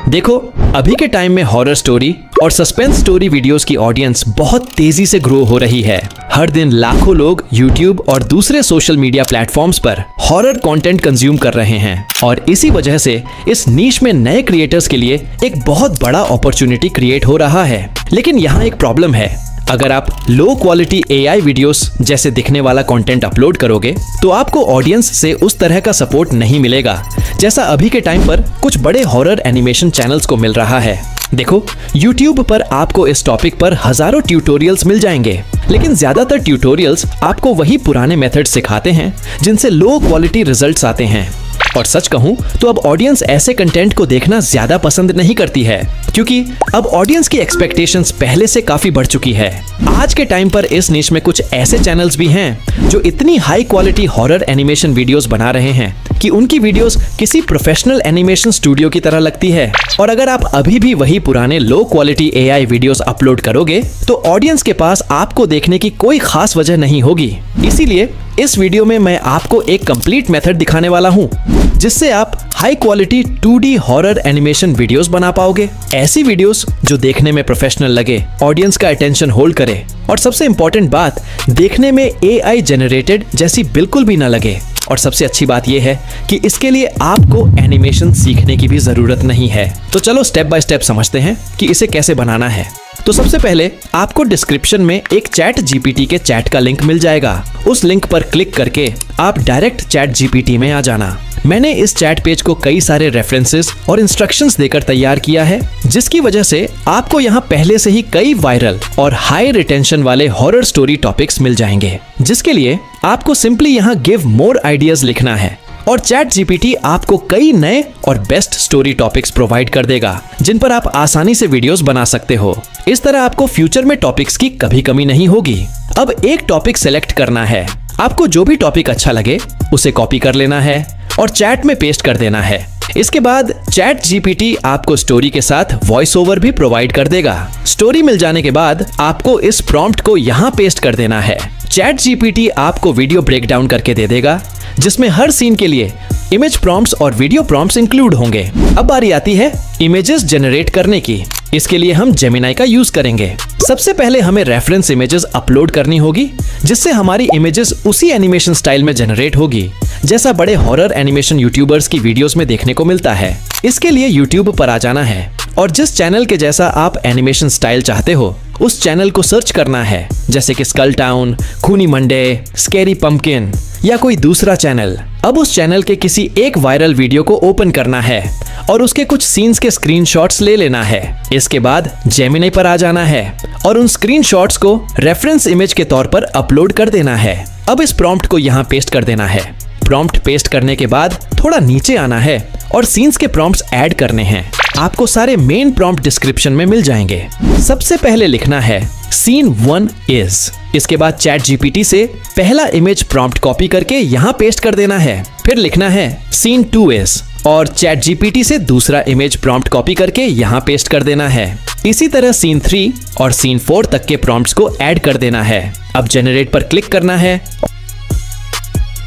देखो, अभी के टाइम में हॉरर स्टोरी और सस्पेंस स्टोरी वीडियोस की ऑडियंस बहुत तेजी से ग्रो हो रही है। हर दिन लाखों लोग YouTube और दूसरे सोशल मीडिया प्लेटफॉर्म्स पर हॉरर कंटेंट कंज्यूम कर रहे हैं और इसी वजह से इस नीश में नए क्रिएटर्स के लिए एक बहुत बड़ा अपॉर्चुनिटी क्रिएट हो रहा है। लेकिन यहाँ एक प्रॉब्लम है, अगर आप लो क्वालिटी AI वीडियोस जैसे दिखने वाला कंटेंट अपलोड करोगे तो आपको ऑडियंस से उस तरह का सपोर्ट नहीं मिलेगा जैसा अभी के टाइम पर कुछ बड़े हॉरर एनिमेशन चैनल्स को मिल रहा है। देखो, YouTube पर आपको इस टॉपिक पर हजारों ट्यूटोरियल्स मिल जाएंगे, लेकिन ज्यादातर ट्यूटोरियल्स आपको वही पुराने मेथड सिखाते हैं जिनसे लो क्वालिटी रिजल्ट्स आते हैं। और सच कहूं तो अब ऑडियंस ऐसे कंटेंट को देखना ज्यादा पसंद नहीं करती है, क्योंकि अब ऑडियंस की एक्सपेक्टेशंस पहले से काफी बढ़ चुकी है। आज के टाइम पर इस निश में कुछ ऐसे चैनल्स भी हैं जो इतनी high quality horror animation videos बना रहे हैं कि उनकी वीडियोस किसी प्रोफेशनल एनिमेशन स्टूडियो की तरह लगती है। और अगर आप अभी भी वही पुराने low quality AI videos upload करोगे तो ऑडियंस के पास आपको देखने की कोई खास वजह नहीं होगी। इसीलिए इस वीडियो में मैं आपको एक कंप्लीट मेथड दिखाने वाला हूँ जिससे आप high quality 2D horror animation videos बना पाओगे। ऐसी वीडियोस जो देखने में प्रोफेशनल लगे, ऑडियंस का अटेंशन होल्ड करे और सबसे इंपॉर्टेंट बात, देखने में AI जनरेटेड जैसी बिल्कुल भी ना लगे। और सबसे अच्छी बात यह है कि इसके लिए आपको एनिमेशन सीखने की भी जरूरत नहीं है। तो चलो स्टेप बाय स्टेप समझते हैं कि इसे कैसे बनाना है। तो सबसे पहले आपको डिस्क्रिप्शन में एक ChatGPT के चैट का लिंक मिल जाएगा। उस लिंक पर क्लिक करके आप डायरेक्ट ChatGPT में आ जाना। मैंने इस चैट पेज को कई सारे रेफरेंसेस और इंस्ट्रक्शंस देकर तैयार किया है, जिसकी वजह से आपको यहाँ पहले से ही कई वायरल और हाई रिटेंशन वाले हॉरर स्टोरी टॉपिक्स मिल जाएंगे, जिसके लिए आपको सिंपली यहाँ गिव मोर आइडियाज लिखना है और ChatGPT आपको कई नए और बेस्ट स्टोरी टॉपिक्स प्रोवाइड कर देगा जिन पर आप आसानी से वीडियोस बना सकते हो। इस तरह आपको फ्यूचर में टॉपिक्स की कभी कमी नहीं होगी। अब एक टॉपिक सेलेक्ट करना है। आपको जो भी टॉपिक अच्छा लगे उसे कॉपी कर लेना है और चैट में पेस्ट कर देना है। इसके बाद ChatGPT आपको स्टोरी के साथ वॉइस ओवर भी प्रोवाइड कर देगा। स्टोरी मिल जाने के बाद आपको इस प्रॉम्प्ट को यहाँ पेस्ट कर देना है। ChatGPT आपको वीडियो ब्रेक डाउन करके दे देगा जिसमें हर सीन के लिए इमेज प्रॉम्प्ट्स और वीडियो प्रॉम्प्ट्स इंक्लूड होंगे। अब बारी आती है इमेजेस जनरेट करने की। इसके लिए हम जेमिनाई का यूज करेंगे। सबसे पहले हमें रेफरेंस इमेजेस अपलोड करनी होगी जिससे हमारी इमेजेस उसी एनिमेशन स्टाइल में जनरेट होगी जैसा बड़े हॉरर एनिमेशन यूट्यूबर्स की वीडियोस में देखने को मिलता है। इसके लिए YouTube पर आ जाना है और जिस चैनल के जैसा आप एनिमेशन स्टाइल चाहते हो उस चैनल को सर्च करना है, जैसे कि स्कल टाउन, खूनी मंडे, स्कैरी पंपकिन या कोई दूसरा चैनल। अब उस चैनल के किसी एक वायरल वीडियो को ओपन करना है और उसके कुछ सीन्स के स्क्रीनशॉट्स ले लेना है। इसके बाद जेमिनी पर आ जाना है और उन स्क्रीनशॉट्स को रेफरेंस इमेज के तौर पर अपलोड कर देना है। अब इस प्रॉम्प्ट को यहाँ पेस्ट कर देना है। प्रॉम्प्ट पेस्ट करने के बाद थोड़ा नीचे आना है और सीन्स के प्रॉम्प्ट्स ऐड करने हैं। आपको सारे मेन प्रॉम्प्ट डिस्क्रिप्शन में मिल जाएंगे। सबसे पहले लिखना है सीन 1 इज। इसके बाद ChatGPT से पहला इमेज प्रॉम्प्ट कॉपी करके यहाँ पेस्ट कर देना है। फिर लिखना है सीन 2 इज और ChatGPT से दूसरा इमेज प्रॉम्प्ट कॉपी करके यहाँ पेस्ट कर देना है। इसी तरह सीन 3 और सीन 4 तक के प्रॉम्प्ट्स को ऐड कर देना है। अब जनरेट पर क्लिक करना है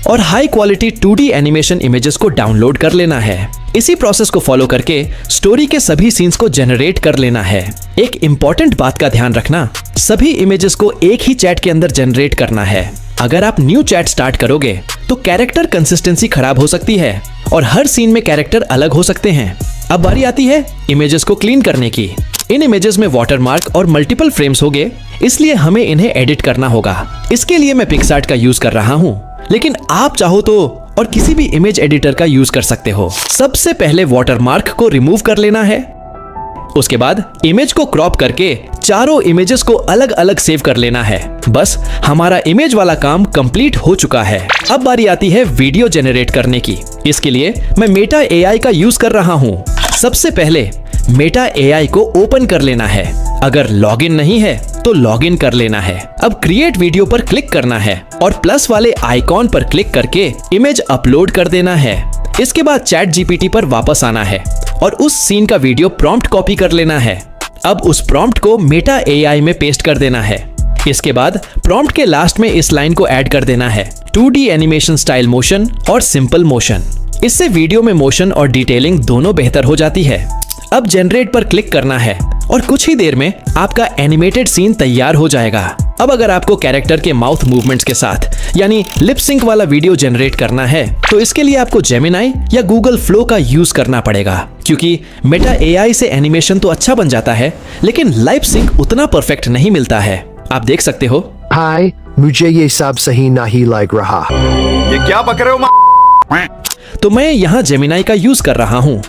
और high quality 2D animation images को डाउनलोड कर लेना है। इसी प्रोसेस को फॉलो करके स्टोरी के सभी सीन्स को जनरेट कर लेना है। एक इंपॉर्टेंट बात का ध्यान रखना, सभी इमेजेस को एक ही चैट के अंदर जनरेट करना है। अगर आप न्यू चैट स्टार्ट करोगे तो कैरेक्टर कंसिस्टेंसी खराब हो सकती है और हर सीन में कैरेक्टर अलग हो सकते हैं। अब बारी आती है इमेजेस को क्लीन करने की। इन इमेजेस में वाटरमार्क और मल्टीपल फ्रेम्स होंगे, इसलिए हमें इन्हें एडिट करना होगा। इसके लिए मैं पिक्सआर्ट का यूज कर रहा हूँ, लेकिन आप चाहो तो और किसी भी इमेज एडिटर का यूज कर सकते हो। सबसे पहले वाटरमार्क को रिमूव कर लेना है। उसके बाद इमेज को क्रॉप करके चारों इमेजेस को अलग अलग सेव कर लेना है। बस हमारा इमेज वाला काम कंप्लीट हो चुका है। अब बारी आती है वीडियो जनरेट करने की। इसके लिए मैं मेटा AI का यूज कर रहा हूँ। सबसे पहले मेटा AI को ओपन कर लेना है। अगर लॉगिन नहीं है तो लॉगिन कर लेना है। अब क्रिएट वीडियो पर क्लिक करना है और प्लस वाले आइकॉन पर क्लिक करके इमेज अपलोड कर देना है। इसके बाद ChatGPT पर वापस आना है और उस सीन का वीडियो प्रॉम्प्ट कॉपी कर लेना है। अब उस प्रॉम्प्ट को मेटा AI में पेस्ट कर देना है। इसके बाद प्रॉम्प्ट के लास्ट में इस लाइन को ऐड कर देना है, 2D एनिमेशन स्टाइल मोशन और सिंपल मोशन। इससे वीडियो में मोशन और डिटेलिंग दोनों बेहतर हो जाती है। अब जनरेट पर क्लिक करना है और कुछ ही देर में आपका एनिमेटेड सीन तैयार हो जाएगा। अब अगर आपको कैरेक्टर के माउथ मूवमेंट्स के साथ यानी लिप सिंक वाला वीडियो जनरेट करना है तो इसके लिए आपको जेमिनाई या गूगल फ्लो का यूज करना पड़ेगा, क्योंकि मेटा एआई से एनिमेशन तो अच्छा बन जाता है लेकिन लिप सिंक उतना परफेक्ट नहीं मिलता है। आप देख सकते हो। हाय, मुझे ये सब सही नहीं लग रहा। ये क्या बक रहे हो? तो मैं यहाँ जेमिनाई का यूज कर रहा हूँ।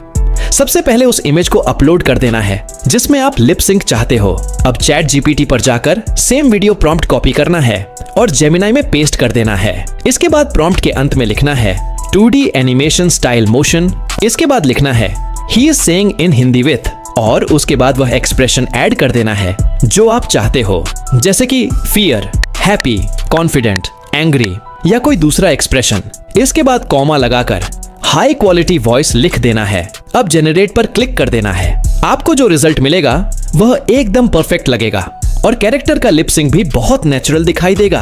सबसे पहले उस इमेज को अपलोड कर देना है जिसमें आप लिप सिंक चाहते हो। अब चैट जीपीटी पर जाकर सेम वीडियो प्रॉम्प्ट कॉपी करना है और जेमिनाई में पेस्ट कर देना है। इसके बाद प्रॉम्प्ट के अंत में लिखना है 2D एनिमेशन स्टाइल मोशन। इसके बाद लिखना है he is saying in Hindi with, और उसके बाद वह एक्सप्रेशन ऐड कर देना है जो आप चाहते हो, जैसे कि फियर, हैप्पी, कॉन्फिडेंट, एंग्री या कोई दूसरा एक्सप्रेशन। इसके बाद कॉमा लगाकर हाई क्वालिटी वॉइस लिख देना है। अब जनरेट पर क्लिक कर देना है। आपको जो रिजल्ट मिलेगा वह एकदम परफेक्ट लगेगा और कैरेक्टर का लिप सिंक भी बहुत नेचुरल दिखाई देगा।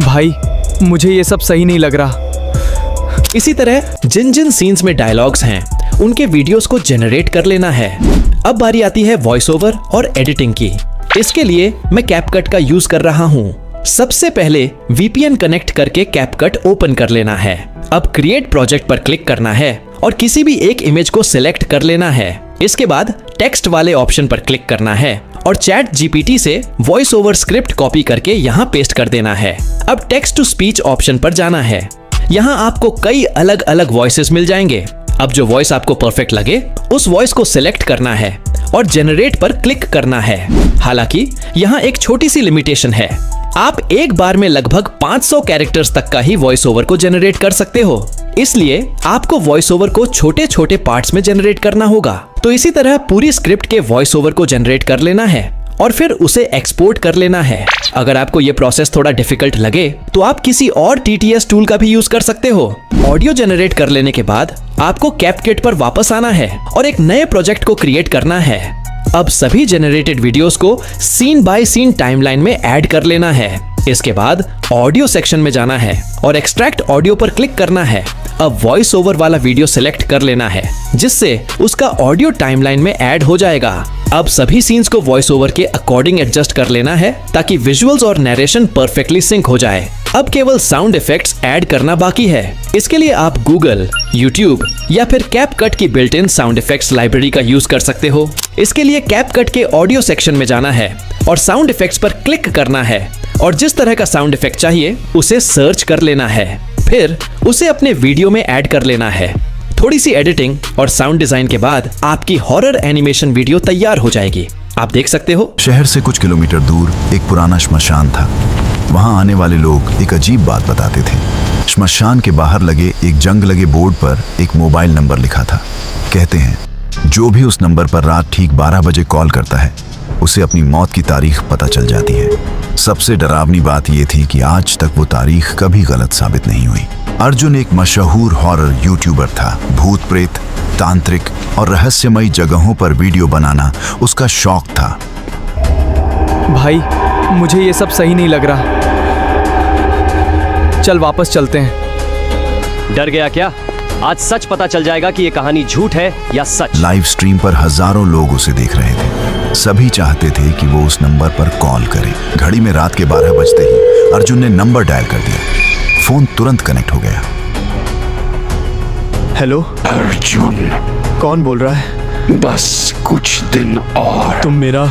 भाई, मुझे ये सब सही नहीं लग रहा। इसी तरह जिन जिन सीन्स में डायलॉग्स हैं उनके वीडियोस को जनरेट कर लेना है। अब बारी आती है वॉइस ओवर और एडिटिंग की। इसके लिए मैं कैपकट का यूज कर रहा हूँ। सबसे पहले VPN कनेक्ट करके कैपकट ओपन कर लेना है। अब क्रिएट प्रोजेक्ट पर क्लिक करना है और किसी भी एक इमेज को सिलेक्ट कर लेना है। इसके बाद टेक्स्ट वाले ऑप्शन पर क्लिक करना है और चैट जीपीटी से वॉइस ओवर स्क्रिप्ट कॉपी करके यहाँ पेस्ट कर देना है। अब टेक्स्ट टू स्पीच ऑप्शन पर जाना है। यहाँ आपको कई अलग अलग वॉइसेस मिल जाएंगे। अब जो वॉइस आपको परफेक्ट लगे उस वॉइस को सिलेक्ट करना है और जनरेट पर क्लिक करना है। हालांकि यहाँ एक छोटी सी लिमिटेशन है, आप एक बार में लगभग 500 कैरेक्टर्स तक का ही वॉइस ओवर को जनरेट कर सकते हो, इसलिए आपको वॉइस ओवर को छोटे छोटे पार्ट्स में जनरेट करना होगा। तो इसी तरह पूरी स्क्रिप्ट के वॉइस ओवर को जनरेट कर लेना है और फिर उसे एक्सपोर्ट कर लेना है। अगर आपको ये प्रोसेस थोड़ा डिफिकल्ट लगे तो आप किसी और TTS टूल का भी यूज कर सकते हो। ऑडियो जनरेट कर लेने के बाद आपको कैपकट पर वापस आना है और एक नए प्रोजेक्ट को क्रिएट करना है। अब सभी जनरेटेड वीडियोस को सीन बाय सीन टाइमलाइन में ऐड कर लेना है। इसके बाद ऑडियो सेक्शन में जाना है और एक्सट्रैक्ट ऑडियो पर क्लिक करना है। अब वॉइस ओवर वाला वीडियो सिलेक्ट कर लेना है जिससे उसका ऑडियो टाइमलाइन में ऐड हो जाएगा। अब सभी सीन्स को वॉइस ओवर के अकॉर्डिंग एडजस्ट कर लेना है ताकि विजुअल्स और नरेशन परफेक्टली सिंक हो जाए। अब केवल साउंड इफेक्ट्स ऐड करना बाकी है। इसके लिए आप गूगल, यूट्यूब या फिर कैपकट की built in sound effects library का यूज कर सकते हो। इसके लिए कैपकट के ऑडियो सेक्शन में जाना है और साउंड इफेक्ट्स पर क्लिक करना है और जिस तरह का साउंड इफेक्ट चाहिए उसे सर्च कर लेना है, फिर उसे अपने वीडियो में ऐड कर लेना है। थोड़ी सी एडिटिंग और साउंड डिजाइन के बाद आपकी हॉरर एनिमेशन वीडियो तैयार हो जाएगी। आप देख सकते हो। शहर से कुछ किलोमीटर दूर एक पुराना श्मशान था। वहां आने वाले लोग एक अजीब बात बताते थे। श्मशान के बाहर लगे एक जंग लगे बोर्ड पर एक मोबाइल नंबर लिखा था। कहते हैं जो भी उस नंबर पर रात ठीक 12 बजे कॉल करता है उसे अपनी मौत की तारीख पता चल जाती है। सबसे डरावनी बात यह थी कि आज तक वो तारीख कभी गलत साबित नहीं हुई। अर्जुन एक मशहूर हॉरर यूट्यूबर था। भूत प्रेत, तांत्रिक और रहस्यमयी जगहों पर वीडियो बनाना उसका शौक था। भाई, मुझे ये सब सही नहीं लग रहा। चल वापस चलते हैं। डर गया क्या? आज सच पता चल जाएगा कि ये कहानी झूठ है या सच। लाइव स्ट्रीम पर हजारों लोग उसे देख रहे थे। सभी चाहते थे कि वो उस नंबर पर कॉल करे। घड़ी में रात के 12 बजते ही अर्जुन ने नंबर डायल कर दिया। फोन तुरंत कनेक्ट हो गया। हेलो अर्जुन, कौन बोल रहा है? बस कुछ दिन और। तुम मेरा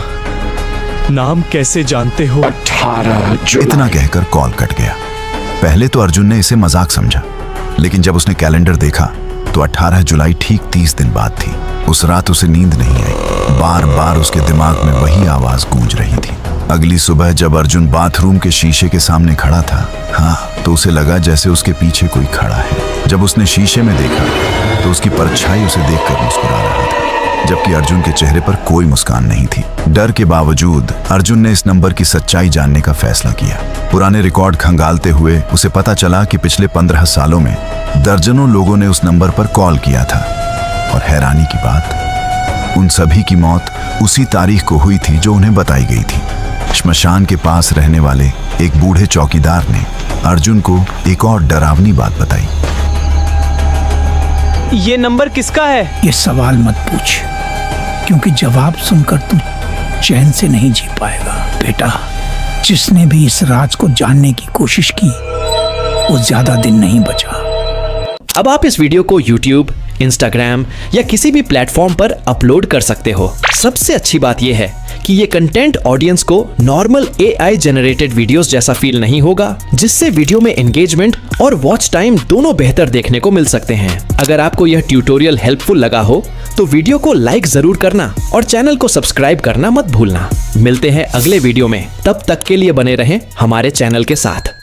नाम कैसे जानते हो? 18 जुलाई। इतना कहकर कॉल कट गया। पहले तो अर्जुन ने इसे मजाक समझा, लेकिन जब उसने कैलेंडर देखा तो 18 जुलाई ठीक 30 दिन बाद थी। उस रात उसे नींद नहीं आई। बार बार उसके दिमाग में वही आवाज गूंज रही थी। अगली सुबह जब अर्जुन बाथरूम के शीशे के सामने खड़ा था, तो उसे लगा जैसे उसके पीछे कोई खड़ा है। जब उसने शीशे में देखा तो उसकी परछाई उसे देखकर मुस्कुरा रहा था, जबकि अर्जुन के चेहरे पर कोई मुस्कान नहीं थी। डर के बावजूद अर्जुन ने इस नंबर की सच्चाई जानने का फैसला किया। पुराने रिकॉर्ड खंगालते हुए उसे पता चला कि पिछले 15 सालों में दर्जनों लोगों ने उस नंबर पर कॉल किया था, और हैरानी की बात, उन सभी की मौत उसी तारीख को हुई थी जो उन्हें बताई गई थी। श्मशान के पास रहने वाले एक बूढ़े चौकीदार ने अर्जुन को एक और डरावनी बात बताई। ये नंबर किसका है? ये सवाल मत पूछ, क्योंकि जवाब सुनकर तू चैन से नहीं जी पाएगा। बेटा, जिसने भी इस राज को जानने की कोशिश की वो ज्यादा दिन नहीं बचा। अब आप इस वीडियो को YouTube, Instagram या किसी भी प्लेटफॉर्म पर अपलोड कर सकते हो। सबसे अच्छी बात यह है कि ये कंटेंट ऑडियंस को नॉर्मल AI जनरेटेड वीडियोस जैसा फील नहीं होगा, जिससे वीडियो में एंगेजमेंट और वॉच टाइम दोनों बेहतर देखने को मिल सकते हैं। अगर आपको यह ट्यूटोरियल हेल्पफुल लगा हो तो वीडियो को लाइक जरूर करना और चैनल को सब्सक्राइब करना मत भूलना। मिलते हैं अगले वीडियो में, तब तक के लिए बने रहें हमारे चैनल के साथ।